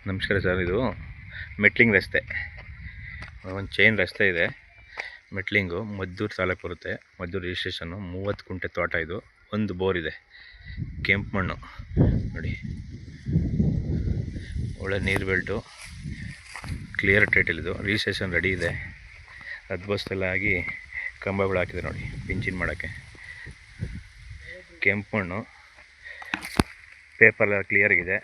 ನಮಸ್ಕಾರ ಸರ್. ಇದು ಮೆಟ್ಲಿಂಗ್ ರಸ್ತೆ, ಒಂದು ಚೈನ್ ರಸ್ತೆ ಇದೆ. ಮೆಟ್ಲಿಂಗು ಮದ್ದೂರು ತಾಲೂಕು ಬರುತ್ತೆ. ಮದ್ದೂರು ರಿಜಿಸ್ಟ್ರೇಷನ್ನು. 30 ಕುಂಟೆ ತೋಟ. ಇದು ಒಂದು ಬೋರ್ ಇದೆ. ಕೆಂಪು ಮಣ್ಣು ನೋಡಿ, ಒಳ್ಳೆ ನೀರು ಬೆಲ್ಟು, ಕ್ಲಿಯರ್ ಟೈಟಲ್. ಇದು ರಿಜಿಸ್ಟ್ರೇಷನ್ ರೆಡಿ ಇದೆ. ಅದ್ಬಸ್ತೆಲ್ಲ ಆಗಿ ಕಂಬಗಳು ಹಾಕಿದೆ ನೋಡಿ, ಪಿಂಚಿನ್ ಮಾಡೋಕ್ಕೆ. ಕೆಂಪು ಮಣ್ಣು, ಪೇಪರ್ ಕ್ಲಿಯರ್ ಆಗಿದೆ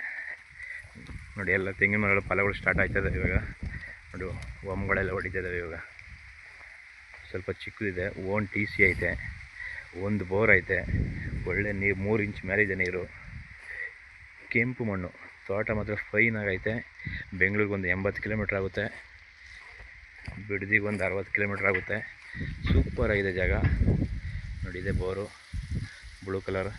ನೋಡಿ. ಎಲ್ಲ ತೆಂಗಿನ ಮರಗಳು ಫಲಗಳು ಸ್ಟಾರ್ಟ್ ಆಗ್ತದೆ ಇವಾಗ ನೋಡಿ. ಒಮ್ಗಳೆಲ್ಲ ಹೊಡಿತಿದ್ದಾವೆ ಇವಾಗ. ಸ್ವಲ್ಪ ಚಿಕ್ಕದಿದೆ. ಓನ್ TC ಐತೆ. ಒಂದು ಬೋರ್ ಐತೆ. ಒಳ್ಳೆ ನೀರು, 3 ಇಂಚ್ ಮೇಲೆ ಇದೆ ನೀರು. ಕೆಂಪು ಮಣ್ಣು. ತೋಟ ಮಾತ್ರ ಫೈನ್ ಆಗೈತೆ. ಬೆಂಗಳೂರಿಗೆ ಒಂದು 80 ಕಿಲೋಮೀಟ್ರ್ ಆಗುತ್ತೆ. ಬಿಡದಿಗೆ ಒಂದು 60 ಕಿಲೋಮೀಟ್ರ್ ಆಗುತ್ತೆ. ಸೂಪರ್ ಆಗಿದೆ ಜಾಗ ನೋಡಿ. ಇದೆ ಬೋರು, ಬ್ಲೂ ಕಲರ್.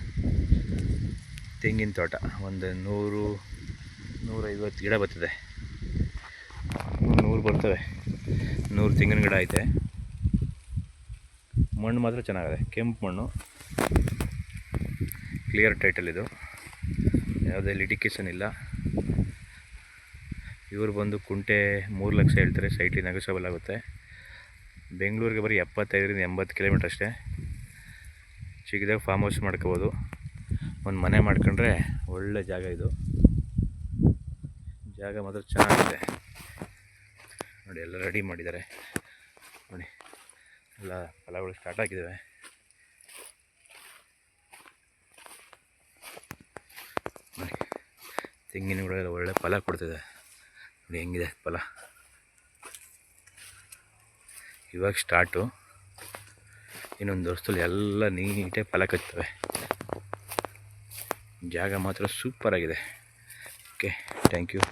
ತೆಂಗಿನ ತೋಟ ಒಂದು 100-150 ಗಿಡ ಬರ್ತದೆ. 100 ಬರ್ತವೆ. 100 ತೆಂಗಿನ ಗಿಡ ಐತೆ. ಮಣ್ಣು ಮಾತ್ರ ಚೆನ್ನಾಗಿದೆ. ಕೆಂಪು ಮಣ್ಣು, ಕ್ಲಿಯರ್ ಟೈಟಲ್. ಇದು ಯಾವುದೇ ಲಿಟಿಕೇಷನ್ ಇಲ್ಲ. ಇವರು ಬಂದು ಕುಂಟೆ 3 ಲಕ್ಷ ಹೇಳ್ತಾರೆ. ಸೈಟ್ಲಿ ನೆಗೋಷಿಯಬಲ್ ಆಗುತ್ತೆ. ಬೆಂಗಳೂರಿಗೆ ಬರೀ 75-80 ಕಿಲೋಮೀಟ್ರ್ ಅಷ್ಟೇ. ಚಿಕ್ಕದಾಗ ಫಾರ್ಮ್ ಹೌಸ್ ಮಾಡ್ಕೋಬೋದು. ಒಂದು ಮನೆ ಮಾಡ್ಕೊಂಡ್ರೆ ಒಳ್ಳೆ ಜಾಗ. ಇದು ಜಾಗ ಮಾತ್ರ ಚೆನ್ನಾಗಿದೆ ನೋಡಿ. ಎಲ್ಲ ರೆಡಿ ಮಾಡಿದ್ದಾರೆ ನೋಡಿ. ಎಲ್ಲ ಫಲಗಳು ಸ್ಟಾರ್ಟ್ ಆಗಿದ್ದಾವೆ ನೋಡಿ. ತೆಂಗಿನ ಗಿಡ ಒಳ್ಳೆ ಫಲ ಕೊಡ್ತಿದೆ ನೋಡಿ. ಹೆಂಗಿದೆ ಫಲ. ಇವಾಗ ಸ್ಟಾರ್ಟು. ಇನ್ನೊಂದು ವರ್ಷದಲ್ಲಿ ಎಲ್ಲ ನೀಟಾಗಿ ಫಲ ಕಚ್ತವೆ. ಜಾಗ ಮಾತ್ರ ಸೂಪರ್ ಆಗಿದೆ. Okay, thank you.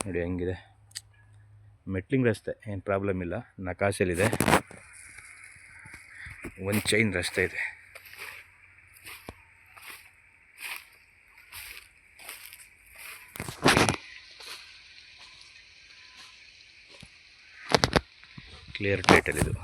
ನೋಡಿ ಹೆಂಗಿದೆ. ಮೆಟ್ಲಿಂಗ್ ರಸ್ತೆ, ಏನು ಪ್ರಾಬ್ಲಮ್ ಇಲ್ಲ. ನಕಾಶೆಲಿದೆ. ಒಂದು ಚೈನ್ ರಸ್ತೆ ಇದೆ. ಕ್ಲಿಯರ್ ಟೈಟಲ್ ಇದು.